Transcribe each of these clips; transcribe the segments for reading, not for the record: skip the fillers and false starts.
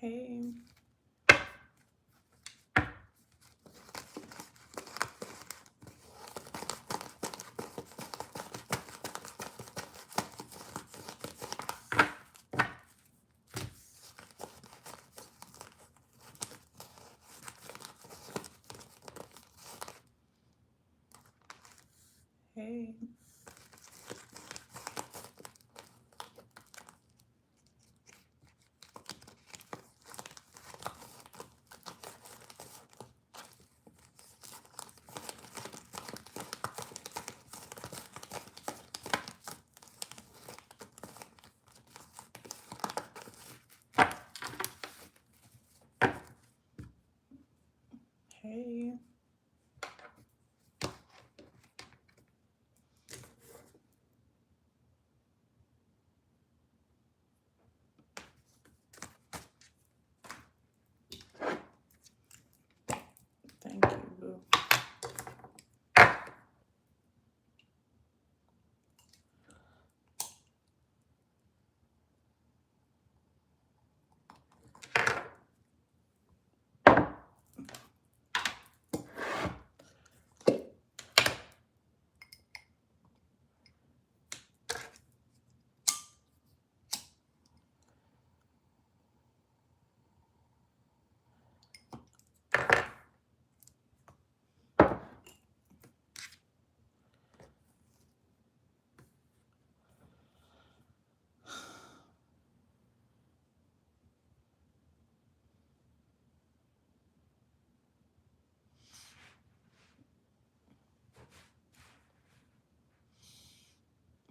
Hey, hey. Hey. Thank you, boo.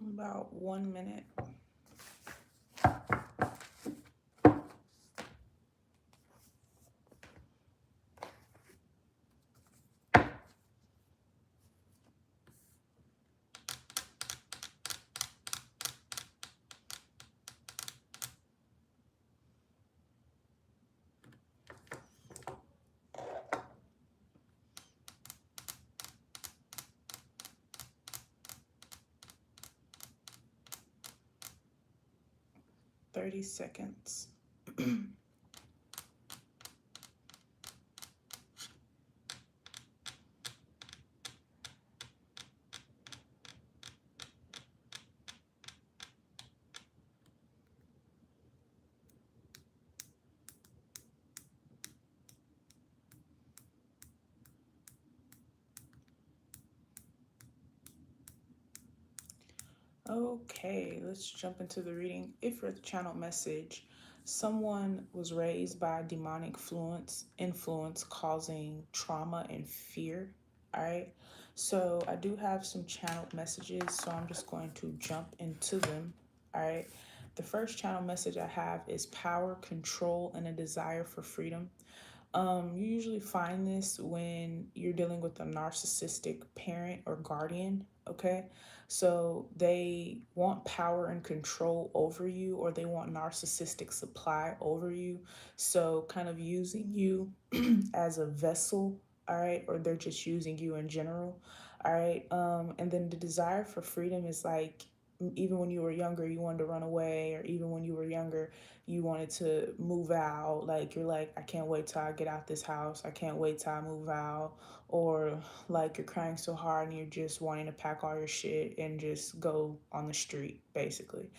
About 1 minute. 30 seconds. Okay, let's jump into the reading. If you're the channel message, someone was raised by demonic influence causing trauma and fear. All right. So I do have some channeled messages, so I'm just going to jump into them. All right. The first channel message I have is power, control, and a desire for freedom. You usually find this when you're dealing with a narcissistic parent or guardian, okay? So they want power and control over you, or they want narcissistic supply over you. So, kind of using you as a vessel, all right? Or they're just using you in general, all right? And then the desire for freedom is like, even when you were younger, you wanted to run away, or even when you were younger, you wanted to move out. Like, you're like, I can't wait till I get out this house. I can't wait till I move out. Or like, you're crying so hard and you're just wanting to pack all your shit and just go on the street, basically.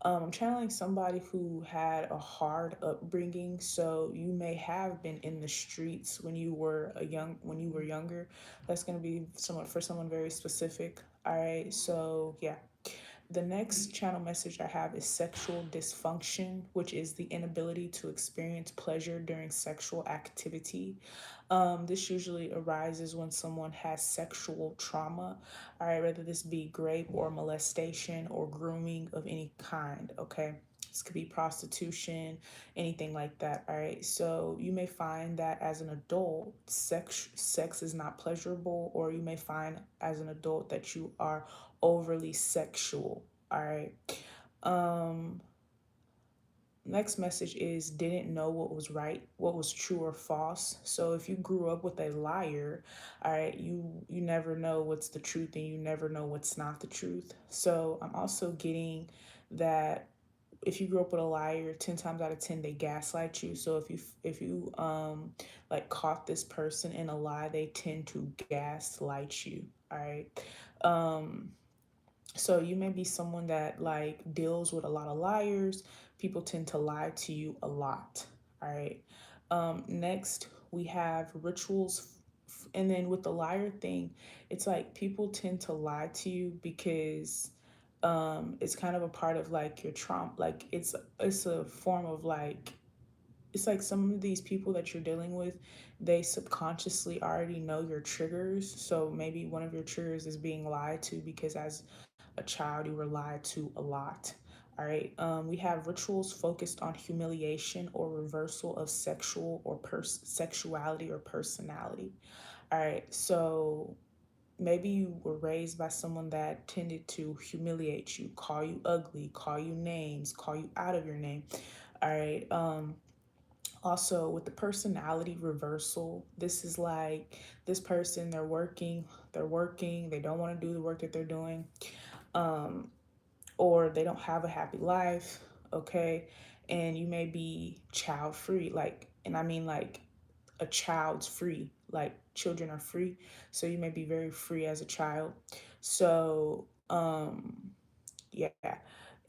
I'm channeling somebody who had a hard upbringing, so you may have been in the streets when you were younger. That's going to be someone for someone very specific. All right, so yeah. The next channel message I have is sexual dysfunction, which is the inability to experience pleasure during sexual activity. This usually arises when someone has sexual trauma, all right, whether this be rape or molestation or grooming of any kind, okay? This could be prostitution, anything like that, all right? So you may find that as an adult, sex is not pleasurable, or you may find as an adult that you are overly sexual, all right? Um, Next message is didn't know what was right, what was true or false. So if you grew up with a liar, all right, you never know what's the truth and you never know what's not the truth. So I'm also getting that if you grew up with a liar, 10 times out of 10 they gaslight you. So if you like caught this person in a lie, they tend to gaslight you. All right. Um so you may be someone that like deals with a lot of liars. People tend to lie to you a lot. All right. Next we have rituals. And then with the liar thing, it's like people tend to lie to you because it's kind of a part of like your trauma. Like it's a form of like, it's like some of these people that you're dealing with, they subconsciously already know your triggers. So maybe one of your triggers is being lied to because as a child you were lied to a lot. All right. We have rituals focused on humiliation or reversal of sexual or sexuality or personality. All right. So maybe you were raised by someone that tended to humiliate you, call you ugly, call you names, call you out of your name. All right. Also with the personality reversal, this is like this person, they're working, they don't want to do the work that they're doing, um or they don't have a happy life. Okay. And you may be child free, like, and I mean like a child's free, like children are free, so you may be very free as a child. So yeah,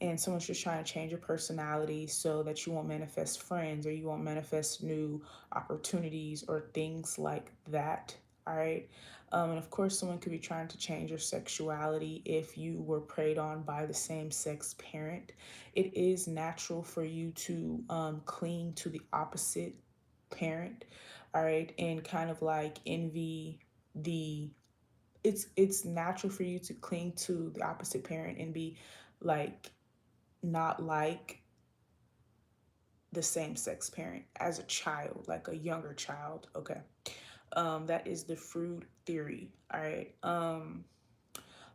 and someone's just trying to change your personality so that you won't manifest friends or you won't manifest new opportunities or things like that. All right. And of course, someone could be trying to change your sexuality if you were preyed on by the same sex parent. It is natural for you to cling to the opposite parent. All right. And kind of like envy the, it's natural for you to cling to the opposite parent and be like not like the same sex parent as a child, like a younger child. Okay. That is the Freud theory. All right.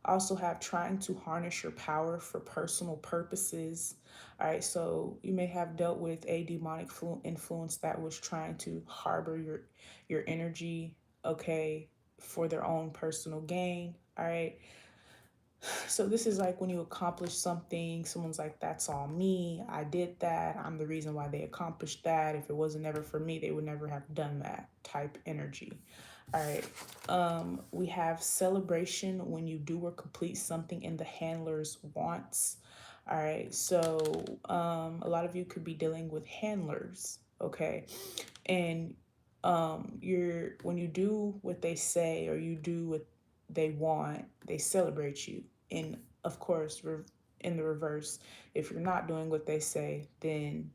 Also have trying to harness your power for personal purposes. All right. So you may have dealt with a demonic influence that was trying to harbor your energy, okay, for their own personal gain. All right. So this is like when you accomplish something, someone's like, that's all me. I did that. I'm the reason why they accomplished that. If it wasn't ever for me, they would never have done that type energy. All right. We have celebration when you do or complete something in the handler's wants. All right. So a lot of you could be dealing with handlers. Okay. And you're, when you do what they say or you do what they want, they celebrate you. And of course, in the reverse, if you're not doing what they say, then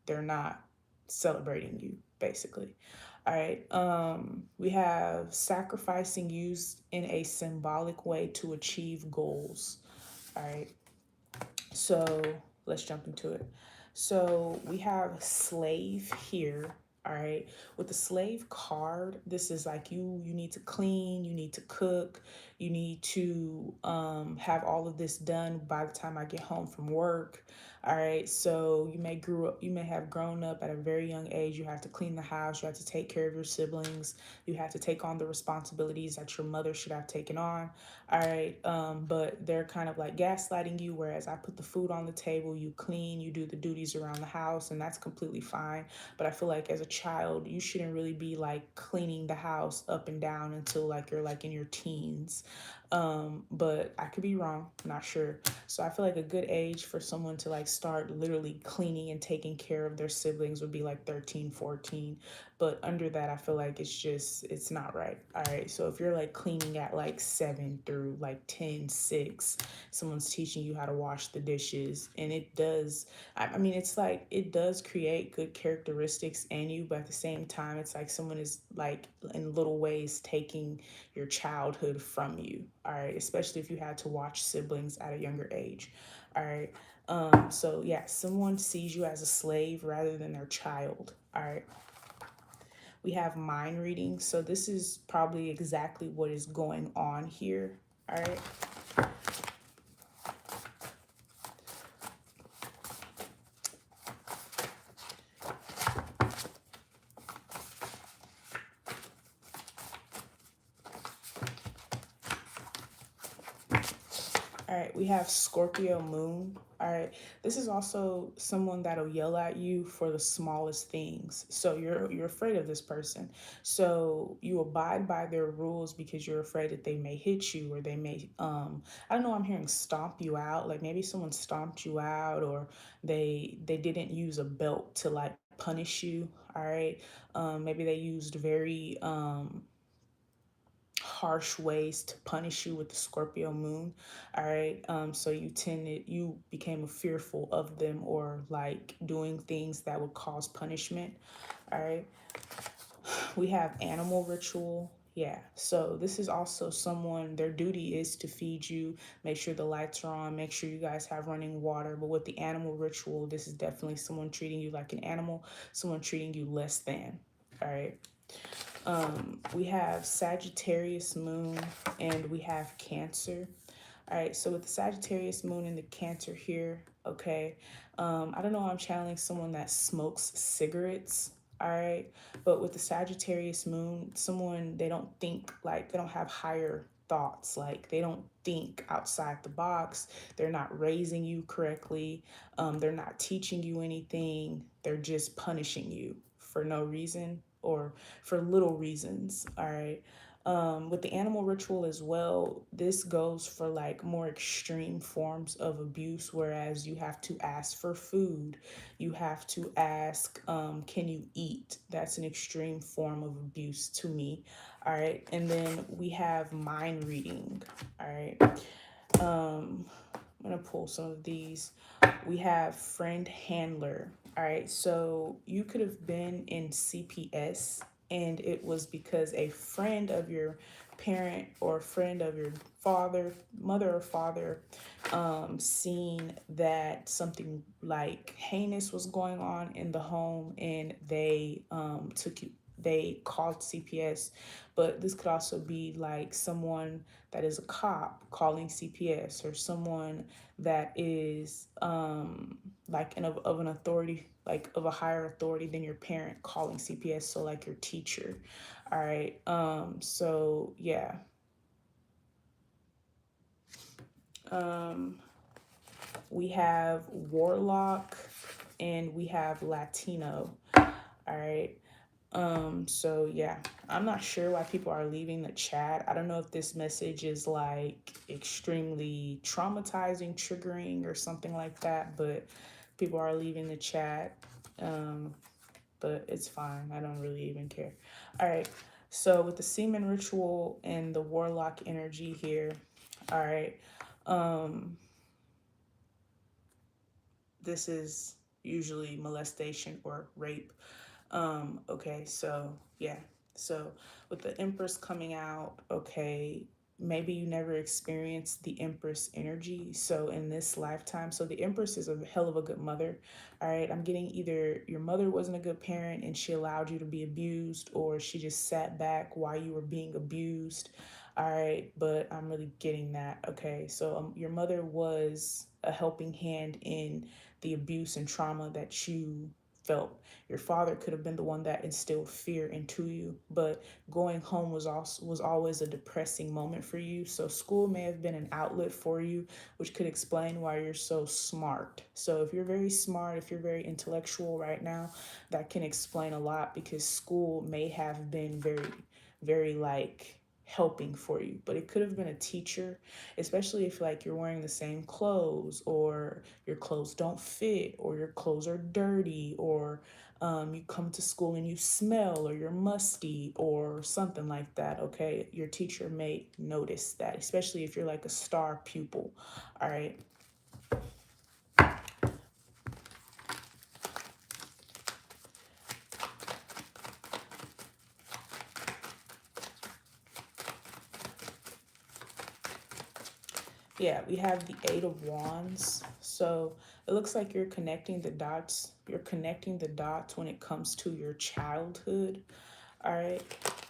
they're not celebrating you, basically. All right. We have sacrificing used in a symbolic way to achieve goals. All right. So let's jump into it. So we have slave here. All right. With the slave card, this is like you need to clean, you need to cook, you need to have all of this done by the time I get home from work. All right. So you may have grown up at a very young age. You have to clean the house, you have to take care of your siblings, you have to take on the responsibilities that your mother should have taken on. All right. But they're kind of like gaslighting you, whereas I put the food on the table, you clean, you do the duties around the house, and that's completely fine. But I feel like as a child, you shouldn't really be like cleaning the house up and down until like you're like in your teens. But I could be wrong, not sure. So I feel like a good age for someone to like start literally cleaning and taking care of their siblings would be like 13, 14. But under that, I feel like it's not right. All right. So if you're like cleaning at like 7 through like 10, 6, someone's teaching you how to wash the dishes. And it does, I mean, it's like it does create good characteristics in you, but at the same time, it's like someone is like in little ways taking your childhood from you. All right. Especially if you had to watch siblings at a younger age. All right. So yeah, someone sees you as a slave rather than their child. All right. We have mind reading. So this is probably exactly what is going on here. All right. All right, we have Scorpio moon. All right, this is also someone that'll yell at you for the smallest things. So you're afraid of this person. So you abide by their rules because you're afraid that they may hit you, or they may I don't know, I'm hearing stomp you out. Like maybe someone stomped you out, or they didn't use a belt to like punish you. All right. Maybe they used very harsh ways to punish you with the Scorpio moon. All right. So you became fearful of them, or like doing things that would cause punishment. All right. We have animal ritual. Yeah. So this is also someone, their duty is to feed you, make sure the lights are on, make sure you guys have running water. But with the animal ritual, this is definitely someone treating you like an animal, someone treating you less than. All right. We have Sagittarius moon, and we have Cancer. All right, so with the Sagittarius moon and the Cancer here, okay, I don't know, I'm channeling someone that smokes cigarettes. All right, but with the Sagittarius moon, someone, they don't think, like they don't have higher thoughts, like they don't think outside the box. They're not raising you correctly. They're not teaching you anything. They're just punishing you for no reason, or for little reasons. All right. With the animal ritual as well, this goes for like more extreme forms of abuse, whereas you have to ask for food, you have to ask, can you eat? That's an extreme form of abuse to me. All right. And then we have mind reading. All right. I'm going to pull some of these. We have friend handler. All right. So you could have been in CPS, and it was because a friend of your parent, or a friend of your father, mother or father, seen that something like heinous was going on in the home, and they took you, they called CPS. But this could also be like someone that is a cop calling CPS, or someone that is like of an authority, like of a higher authority than your parent, calling CPS, so like your teacher. All right. So yeah. um we have warlock, and we have Latino. All right. So yeah, I'm not sure why people are leaving the chat. I don't know if this message is like extremely traumatizing, triggering, or something like that, but people are leaving the chat. Um, but it's fine. I don't really even care. All right. So with the semen ritual and the warlock energy here, all right. Um, this is usually molestation or rape. Okay, so yeah. So with the Empress coming out, okay, maybe you never experienced the Empress energy. So in this lifetime, so the Empress is a hell of a good mother. All right, I'm getting either your mother wasn't a good parent and she allowed you to be abused, or she just sat back while you were being abused. All right, but I'm really getting that. Okay, so your mother was a helping hand in the abuse and trauma that you felt. Your father could have been the one that instilled fear into you, but going home was always a depressing moment for you. So school may have been an outlet for you, which could explain why you're so smart. So if you're very smart, if you're very intellectual right now, that can explain a lot, because school may have been very like helping for you. But it could have been a teacher, especially if like you're wearing the same clothes, or your clothes don't fit, or your clothes are dirty, or you come to school and you smell, or you're musty, or something like that. Okay, your teacher may notice that, especially if you're like a star pupil. All right. Yeah, we have the Eight of Wands. So it looks like you're connecting the dots. You're connecting the dots when it comes to your childhood. All right.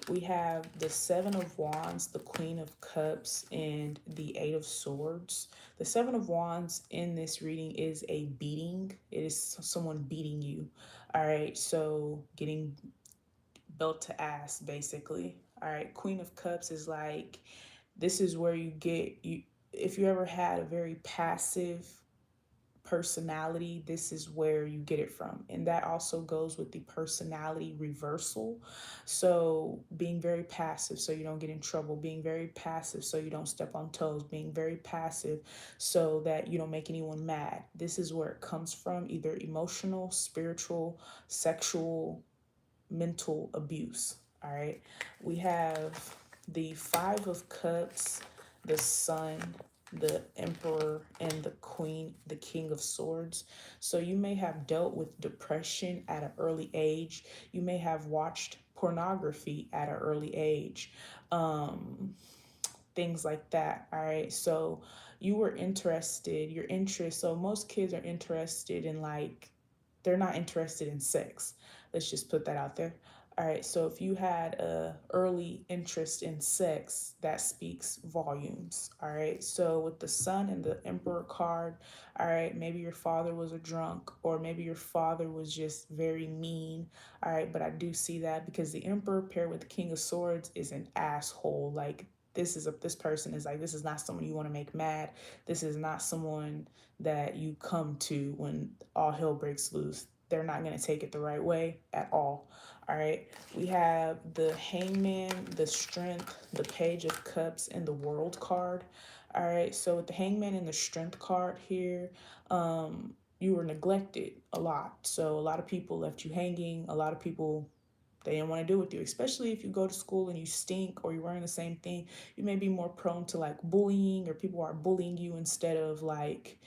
We have the Seven of Wands, the Queen of Cups, and the Eight of Swords. The Seven of Wands in this reading is a beating. It is someone beating you. All right. So getting belt to ass, basically. All right. Queen of Cups is like, this is where you get you. if you ever had a very passive personality, this is where you get it from. And that also goes with the personality reversal. So being very passive so you don't get in trouble, being very passive so you don't step on toes, being very passive so that you don't make anyone mad. This is where it comes from, either emotional, spiritual, sexual, mental abuse. All right. We have the Five of Cups, the Sun, the Emperor, and the Queen, the King of Swords. So you may have dealt with depression at an early age. You may have watched pornography at an early age. Um, Things like that. All right. So you were interested, your interest. So most kids are interested in like, they're not interested in sex. Let's just put that out there. All right. So if you had a early interest in sex, that speaks volumes. All right. So with the Sun and the Emperor card, all right, maybe your father was a drunk, or maybe your father was just very mean. All right. But I do see that because the Emperor paired with the King of Swords is an asshole. Like, this person is like, this is not someone you want to make mad. This is not someone that you come to when all hell breaks loose. They're not going to take it the right way at all. All right. We have the Hangman, the Strength, the Page of Cups, and the World card. All right. So with the Hangman and the Strength card here, you were neglected a lot. So a lot of people left you hanging. A lot of people, they didn't want to do with you, especially if you go to school and you stink or you're wearing the same thing. You may be more prone to like bullying, or people are bullying you instead of like,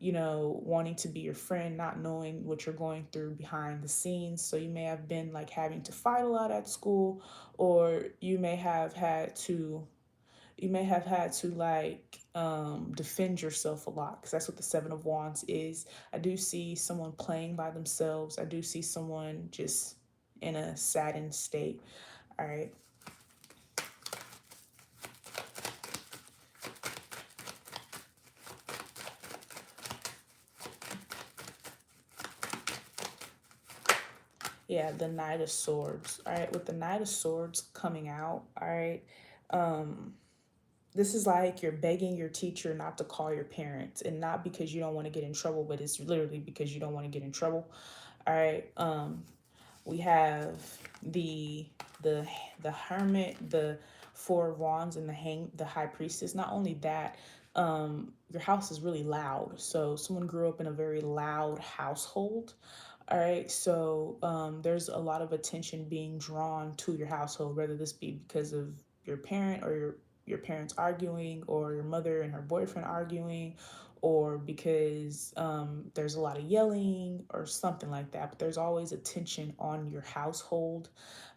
wanting to be your friend, not knowing what you're going through behind the scenes. So you may have been like having to fight a lot at school, or you may have had to like defend yourself a lot, because that's what the Seven of Wands is. I do see someone playing by themselves. I do see someone just in a saddened state. All right. Yeah, the Knight of Swords. All right, with the Knight of Swords coming out, all right, this is like you're begging your teacher not to call your parents, and not because you don't want to get in trouble, but it's literally because you don't want to get in trouble. All right. We have the the the Hermit, the Four of Wands, and the High Priestess. Not only that, your house is really loud. So someone grew up in a very loud household. All right, so there's a lot of attention being drawn to your household, whether this be because of your parent, or your parents arguing, or your mother and her boyfriend arguing, or because there's a lot of yelling or something like that. But there's always attention on your household.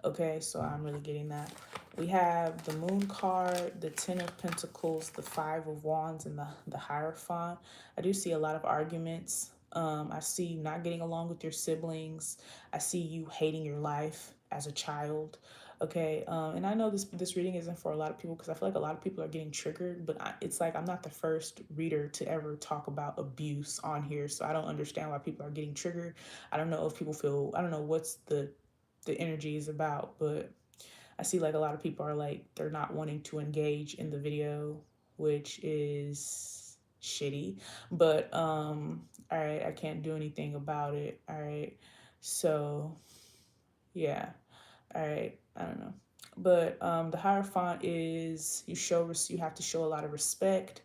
Okay, so I'm really getting that. We have the Moon card, the Ten of Pentacles, the Five of Wands, and the Hierophant. I do see a lot of arguments. I see you not getting along with your siblings. I see you hating your life as a child. Okay, and I know this reading isn't for a lot of people, because I feel like a lot of people are getting triggered, but it's like I'm not the first reader to ever talk about abuse on here, so I don't understand why people are getting triggered. I don't know if people feel, I don't know what's the energy is about, but I see like a lot of people are like, they're not wanting to engage in the video, which is shitty. But all right, I can't do anything about it. All right. So, yeah. All right, I don't know. But the Hierophant is, you have to show a lot of respect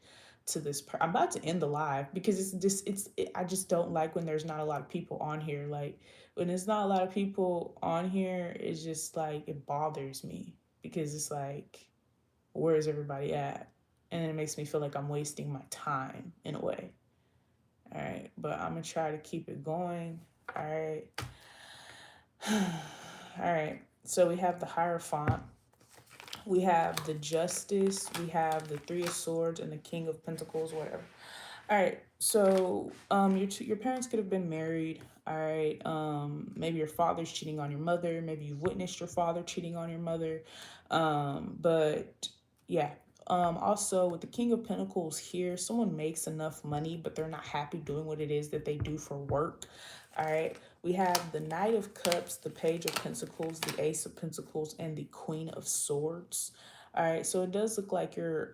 to this I'm about to end the live, because I just don't like when there's not a lot of people on here. Like, when there's not a lot of people on here, it's just like, it bothers me, because it's like, where is everybody at? And it makes me feel like I'm wasting my time in a way. All right, but I'm gonna try to keep it going. All right. All right, so we have the Hierophant, we have the Justice, we have the Three of Swords, and the King of Pentacles, whatever. All right, so your parents could have been married. All right, maybe your father's cheating on your mother. Maybe you've witnessed your father cheating on your mother. But yeah. Also, with the King of Pentacles here, someone makes enough money, but they're not happy doing what it is that they do for work. All right, we have the Knight of Cups, the Page of Pentacles, the Ace of Pentacles, and the Queen of Swords. All right, so it does look like you're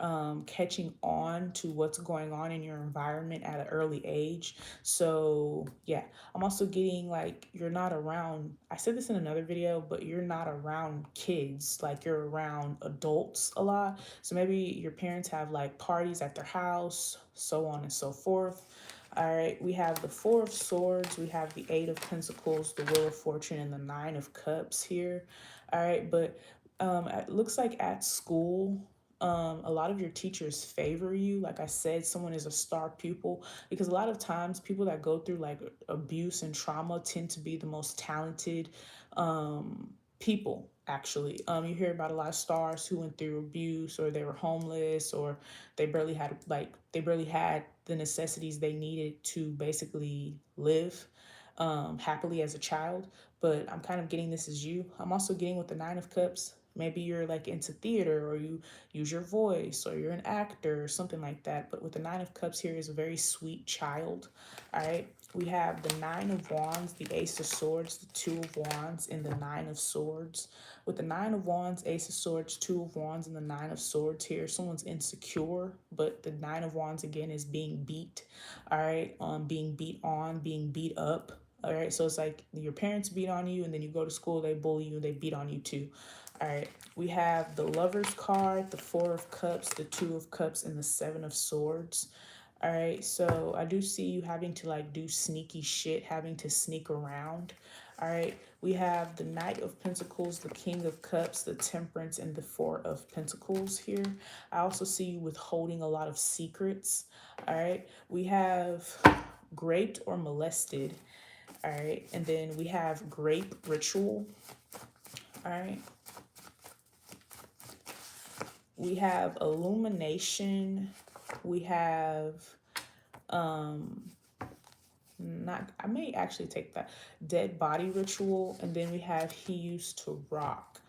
catching on to what's going on in your environment at an early age. So yeah, I'm also getting like you're not around, I said this in another video, but you're not around kids, like you're around adults a lot. So maybe your parents have like parties at their house, so on and so forth. All right, we have the Four of Swords, we have the Eight of Pentacles, the Wheel of Fortune, and the Nine of Cups here. All right, but it looks like at school, a lot of your teachers favor you. Like I said, someone is a star pupil because a lot of times people that go through like abuse and trauma tend to be the most talented people. Actually, you hear about a lot of stars who went through abuse, or they were homeless, or they barely had the necessities they needed to basically live happily as a child. But I'm kind of getting this as you. I'm also getting with the Nine of Cups. Maybe you're like into theater, or you use your voice, or you're an actor or something like that. But with the Nine of Cups here is a very sweet child. All right. We have the Nine of Wands, the Ace of Swords, the Two of Wands, and the Nine of Swords. With the Nine of Wands, Ace of Swords, Two of Wands, and the Nine of Swords here, someone's insecure, but the Nine of Wands again is being beat. All right. Being beat on, being beat up. All right, so it's like your parents beat on you, and then you go to school, they bully you, they beat on you too. All right, we have the Lover's card, the Four of Cups, the Two of Cups, and the Seven of Swords. All right, so I do see you having to like do sneaky shit, having to sneak around. All right, we have the Knight of Pentacles, the King of Cups, the Temperance, and the Four of Pentacles here. I also see you withholding a lot of secrets. All right, we have Raped or Molested. All right, and then we have Grape Ritual. All right, we have Illumination. We have not, I may actually take that, Dead Body Ritual, and then we have He Used to Rock.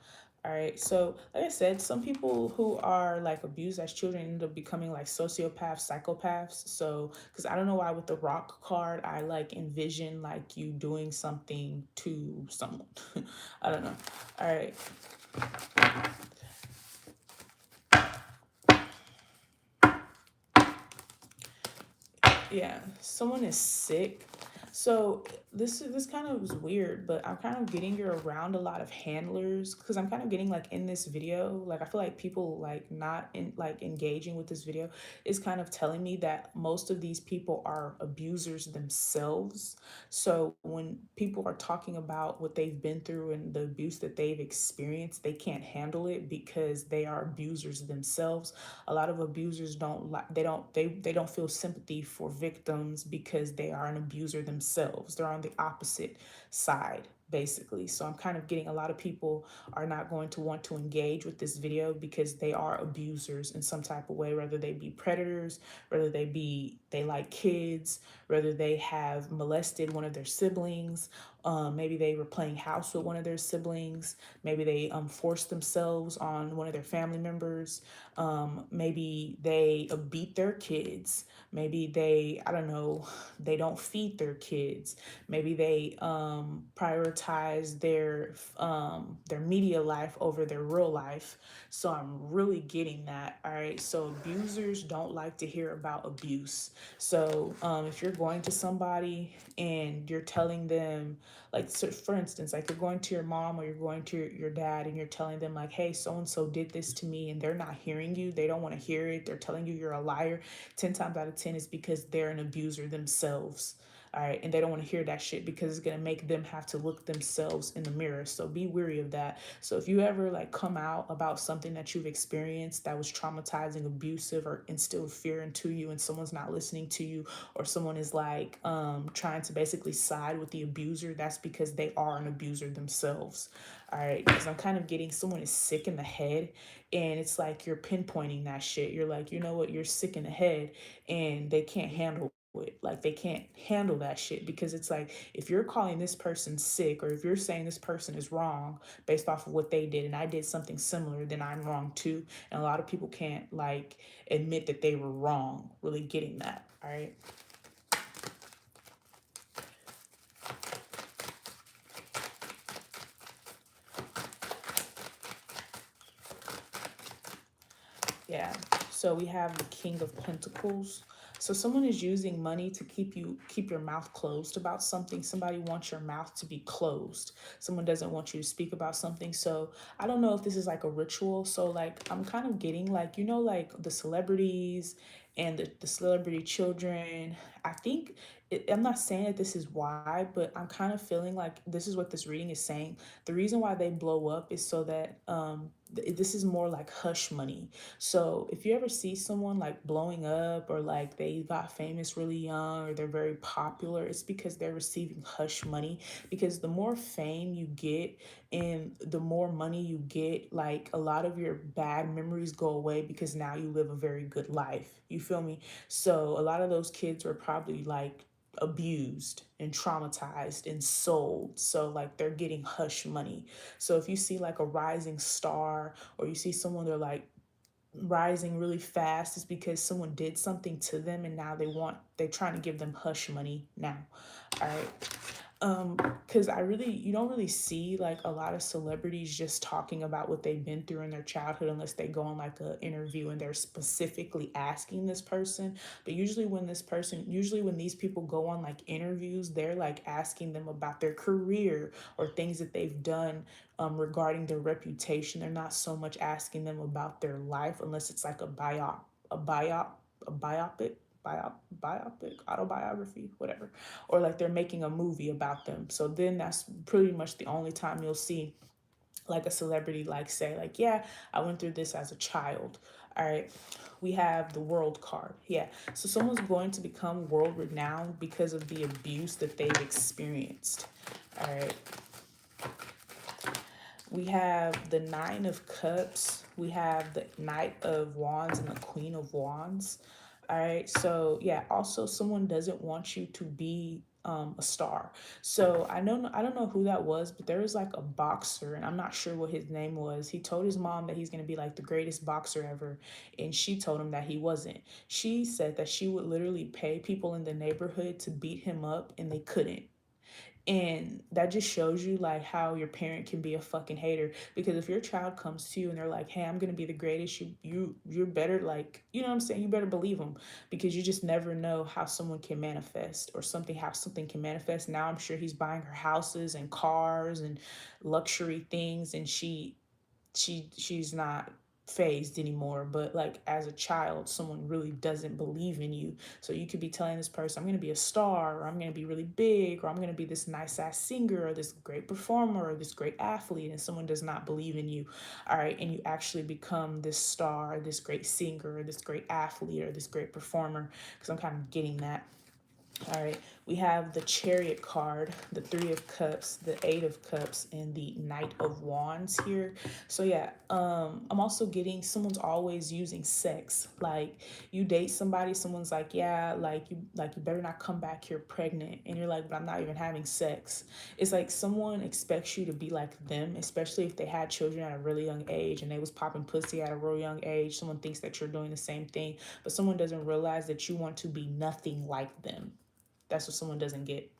All right, so like I said, some people who are like abused as children end up becoming like sociopaths, psychopaths. So, because I don't know why with the rock card, I like envision like you doing something to someone. I don't know. All right. Yeah, someone is sick. So this kind of is weird, but I'm kind of getting you're around a lot of handlers because I'm kind of getting like in this video, like I feel like people like not in like engaging with this video is kind of telling me that most of these people are abusers themselves. So when people are talking about what they've been through and the abuse that they've experienced, they can't handle it because they are abusers themselves. A lot of abusers don't like they don't feel sympathy for victims because they are an abuser themselves. They're on the opposite side basically. So I'm kind of getting a lot of people are not going to want to engage with this video because they are abusers in some type of way, whether they be predators, whether they like kids, whether they have molested one of their siblings, maybe they were playing house with one of their siblings, maybe they forced themselves on one of their family members, maybe they beat their kids, maybe they, I don't know, they don't feed their kids, maybe they prioritize their media life over their real life. So I'm really getting that. All right, so abusers don't like to hear about abuse. So if you're going to somebody and you're telling them, like, so for instance, like you're going to your mom or you're going to your dad and you're telling them like, hey, so and so did this to me, and they're not hearing you, they don't want to hear it, they're telling you you're a liar, 10 times out of 10 is because they're an abuser themselves. All right, and they don't want to hear that shit because it's going to make them have to look themselves in the mirror. So be weary of that. So if you ever like come out about something that you've experienced that was traumatizing, abusive, or instilled fear into you, and someone's not listening to you, or someone is like trying to basically side with the abuser, that's because they are an abuser themselves. All right, because I'm kind of getting someone is sick in the head, and it's like you're pinpointing that shit. You're like, you know what, you're sick in the head, and they can't handle it. Like they can't handle that shit because it's like if you're calling this person sick, or if you're saying this person is wrong based off of what they did and I did something similar, then I'm wrong too. And a lot of people can't like admit that they were wrong. Really getting that. All right. Yeah. So we have the King of Pentacles. So someone is using money to keep your mouth closed about something. Somebody wants your mouth to be closed. Someone doesn't want you to speak about something. So I don't know if this is like a ritual. So like I'm kind of getting like, like the celebrities and the celebrity children. I think I'm not saying that this is why, but I'm kind of feeling like this is what this reading is saying. The reason why they blow up is so that this is more like hush money. So if you ever see someone like blowing up or like they got famous really young or they're very popular, it's because they're receiving hush money. Because the more fame you get and the more money you get, like a lot of your bad memories go away because now you live a very good life. You feel me? So a lot of those kids were probably like abused and traumatized and sold. So like they're getting hush money. So if you see like a rising star or you see someone they're like rising really fast, it's because someone did something to them and now they're trying to give them hush money now. All right. Because you don't really see like a lot of celebrities just talking about what they've been through in their childhood unless they go on like an interview and they're specifically asking this person. But usually when these people go on like interviews, they're like asking them about their career or things that they've done regarding their reputation. They're not so much asking them about their life unless it's like a biop, a biopic, biopic, autobiography, whatever, or like they're making a movie about them. So then that's pretty much the only time you'll see like a celebrity like say like, yeah, I went through this as a child. All right. We have the world card. Yeah. So someone's going to become world renowned because of the abuse that they've experienced. All right. We have the Nine of Cups. We have the Knight of Wands and the Queen of Wands. All right. So yeah, also someone doesn't want you to be a star. So I don't know who that was, but there was like a boxer, and I'm not sure what his name was. He told his mom that he's gonna be like the greatest boxer ever, and she told him that he wasn't. She said that she would literally pay people in the neighborhood to beat him up, and they couldn't. And that just shows you like how your parent can be a fucking hater. Because if your child comes to you and they're like, hey, I'm gonna be the greatest, you're better, like, you know what I'm saying, you better believe them. Because you just never know how someone can manifest or something, how something can manifest. Now I'm sure he's buying her houses and cars and luxury things, and she's not phased anymore. But like as a child, someone really doesn't believe in you. So you could be telling this person, I'm going to be a star, or I'm going to be really big, or I'm going to be this nice ass singer, or this great performer, or this great athlete, and someone does not believe in you. All right. And you actually become this star, this great singer, or this great athlete, or this great performer. Because I'm kind of getting that. All right, we have the Chariot card, the Three of Cups, the Eight of Cups, and the Knight of Wands here. So yeah, I'm also getting someone's always using sex. Like you date somebody, someone's like, yeah, like you better not come back here pregnant, and you're like, but I'm not even having sex. It's like someone expects you to be like them, especially if they had children at a really young age and they was popping pussy at a real young age. Someone thinks that you're doing the same thing, but someone doesn't realize that you want to be nothing like them. That's what someone doesn't get.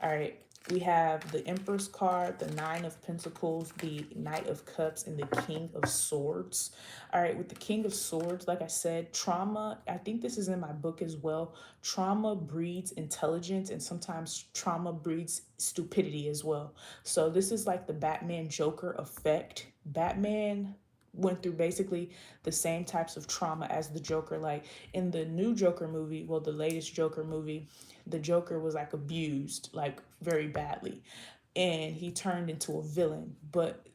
All right. We have the Empress card, the Nine of Pentacles, the Knight of Cups, and the King of Swords. All right, with the King of Swords, like I said, trauma, I think this is in my book as well. Trauma breeds intelligence, and sometimes trauma breeds stupidity as well. So this is like the Batman Joker effect. Batman went through basically the same types of trauma as the Joker. Like in the new Joker movie, well, the latest Joker movie, the Joker was like abused like very badly, and he turned into a villain. But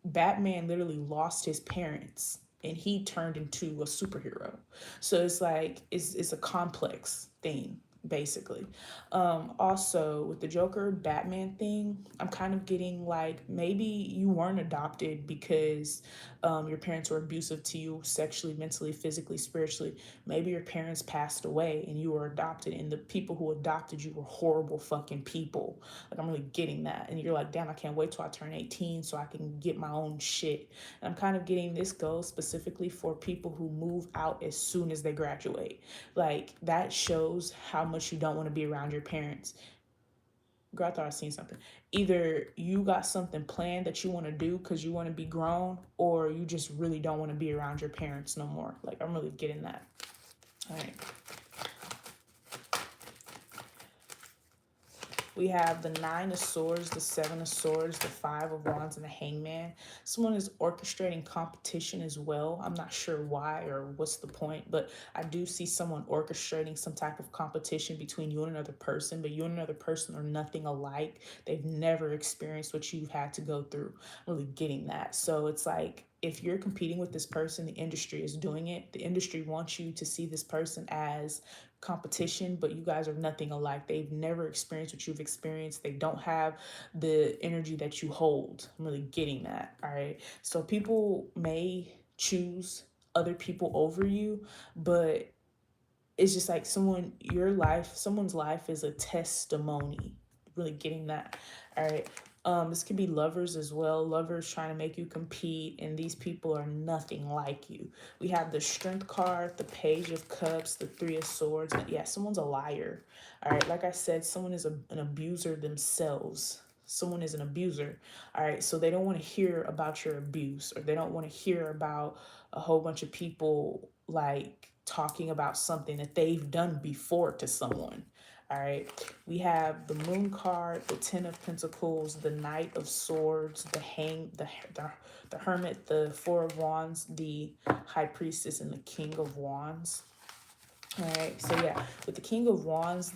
Batman literally lost his parents and he turned into a superhero. So it's like it's a complex thing basically. Also with the Joker Batman thing, I'm kind of getting like maybe you weren't adopted because your parents were abusive to you sexually, mentally, physically, spiritually. Maybe your parents passed away and you were adopted, and the people who adopted you were horrible fucking people. Like I'm really getting that, and you're like, damn, I can't wait till I turn 18 so I can get my own shit. And I'm kind of getting this goes specifically for people who move out as soon as they graduate. Like that shows how much you don't want to be around your parents. girl, I thought I seen something. Either you got something planned that you want to do because you want to be grown, or you just really don't want to be around your parents no more. Like, I'm really getting that. All right. We have the Nine of Swords, the Seven of Swords, the Five of Wands, and the Hangman. Someone is orchestrating competition as well. I'm not sure why or what's the point, but I do see someone orchestrating some type of competition between you and another person, but you and another person are nothing alike. They've never experienced what you've had to go through. I'm really getting that. So it's like, if you're competing with this person, the industry is doing it. The industry wants you to see this person as competition, but you guys are nothing alike. They've never experienced what you've experienced. They don't have the energy that you hold. I'm really getting that. All right. So people may choose other people over you, but it's just like someone's life is a testimony. Really getting that. All right. This could be lovers as well. Lovers trying to make you compete, and these people are nothing like you. We have the Strength card, the Page of Cups, the Three of Swords. Yeah, someone's a liar. All right. Like I said, someone is an abuser themselves. Someone is an abuser. All right. So they don't want to hear about your abuse, or they don't want to hear about a whole bunch of people like talking about something that they've done before to someone. All right. We have the Moon card, the Ten of Pentacles, the Knight of Swords, the Hermit, the Four of Wands, the High Priestess, and the King of Wands. All right. So yeah, with the King of Wands,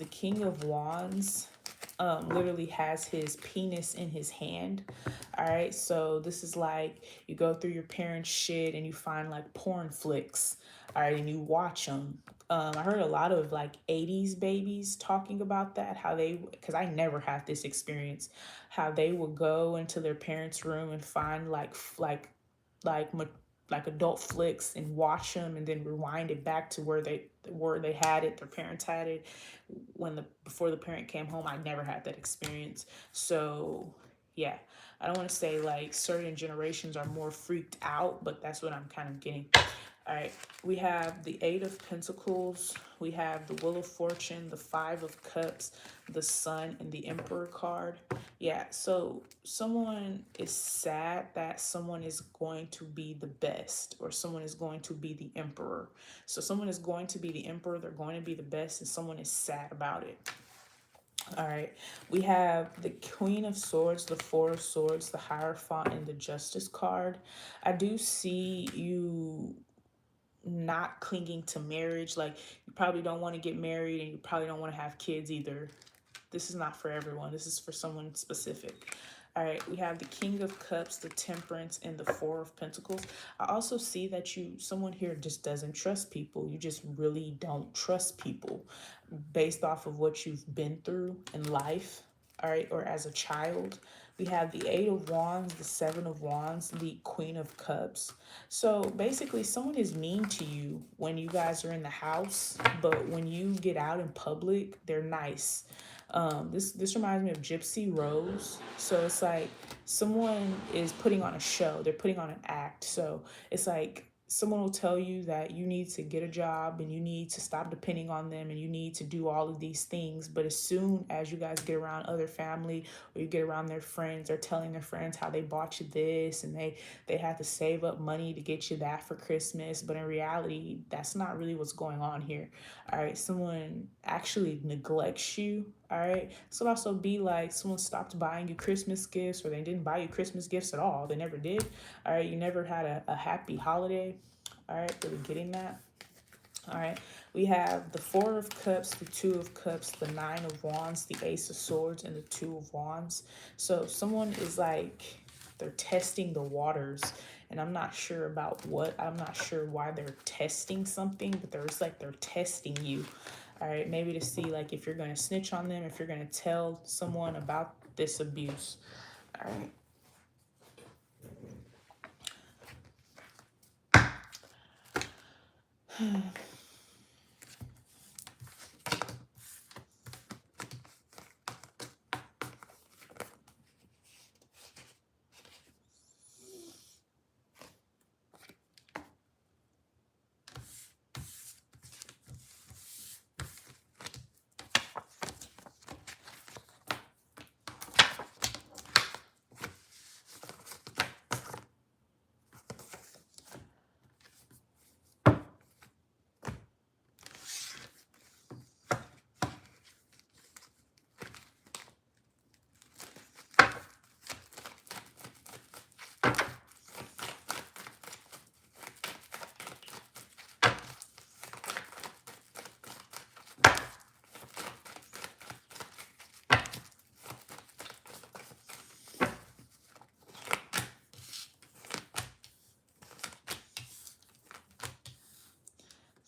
literally has his penis in his hand. All right. So this is like you go through your parents' shit and you find like porn flicks. All right. And you watch them. I heard a lot of like 80s babies talking about that, how because I never had this experience, how they would go into their parents' room and find like like adult flicks and watch them and then rewind it back to where they had it, their parents had it before the parent came home. I never had that experience. So yeah, I don't want to say like certain generations are more freaked out, but that's what I'm kind of getting. All right, we have the Eight of Pentacles, we have the Wheel of Fortune, the Five of Cups, the Sun, and the Emperor card. Yeah, so someone is sad that someone is going to be the best, or someone is going to be the emperor. So someone is going to be the emperor, they're going to be the best, and someone is sad about it. All right, we have the Queen of Swords, the Four of Swords, the Hierophant, and the Justice card. I do see you not clinging to marriage. Like, you probably don't want to get married and you probably don't want to have kids either. This is not for everyone. This is for someone specific. All right, we have the King of Cups, the Temperance, and the Four of Pentacles. I also see that someone here just doesn't trust people. You just really don't trust people based off of what you've been through in life, all right, or as a child. We have the Eight of Wands, the Seven of Wands, the Queen of Cups. So basically, someone is mean to you when you guys are in the house, but when you get out in public, they're nice. This reminds me of Gypsy Rose. So it's like someone is putting on a show. They're putting on an act. So it's like someone will tell you that you need to get a job and you need to stop depending on them and you need to do all of these things. But as soon as you guys get around other family or you get around their friends, they're telling their friends how they bought you this and they had to save up money to get you that for Christmas. But in reality, that's not really what's going on here. All right, someone actually neglects you. All right, so it'll also be like someone stopped buying you Christmas gifts, or they didn't buy you Christmas gifts at all. They never did. All right, you never had a happy holiday. All right, really getting that. All right, we have the Four of Cups, the Two of Cups, the Nine of Wands, the Ace of Swords, and the Two of Wands. So someone is like, they're testing the waters, and I'm not sure about what. I'm not sure why they're testing something, but they're testing you. All right, maybe to see like if you're going to snitch on them, if you're going to tell someone about this abuse. All right.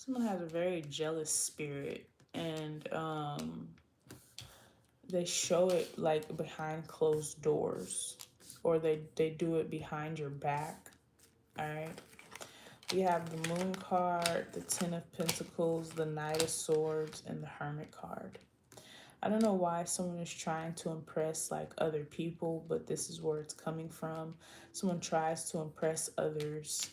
Someone has a very jealous spirit, and they show it like behind closed doors, or they do it behind your back. All right. We have the Moon card, the Ten of Pentacles, the Knight of Swords, and the Hermit card. I don't know why someone is trying to impress like other people, but this is where it's coming from. Someone tries to impress others.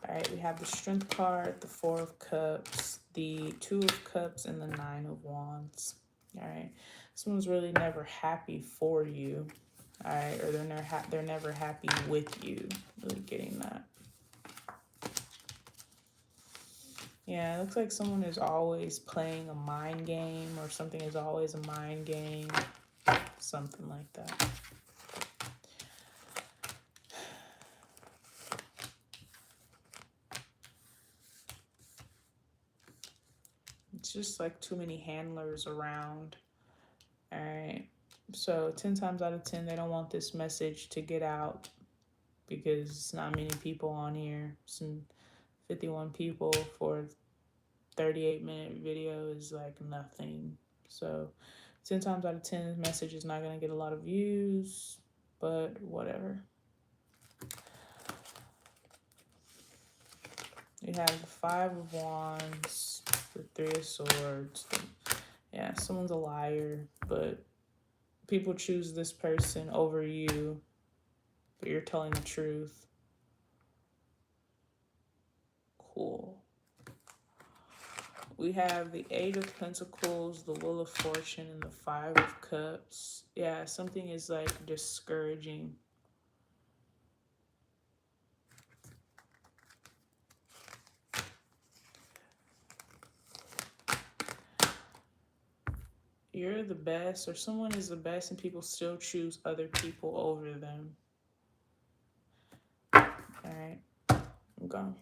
All right, we have the Strength card, the Four of Cups, the Two of Cups, and the Nine of Wands. All right, someone's really never happy for you. All right, or they're never happy with you. Really getting that. Yeah, it looks like someone is always playing a mind game, or something is always a mind game. Something like that. It's just like too many handlers around. All right. So 10 times out of 10, they don't want this message to get out because it's not many people on here. Some 51 people for 38-minute video is like nothing. So 10 times out of 10, this message is not going to get a lot of views, but whatever. We have the Five of Wands, the Three of Swords. Yeah, someone's a liar, but people choose this person over you, but you're telling the truth. Cool. We have the Eight of Pentacles, the Wheel of Fortune, and the Five of Cups. Yeah, something is like discouraging. You're the best, or someone is the best, and people still choose other people over them. All right, I'm gone.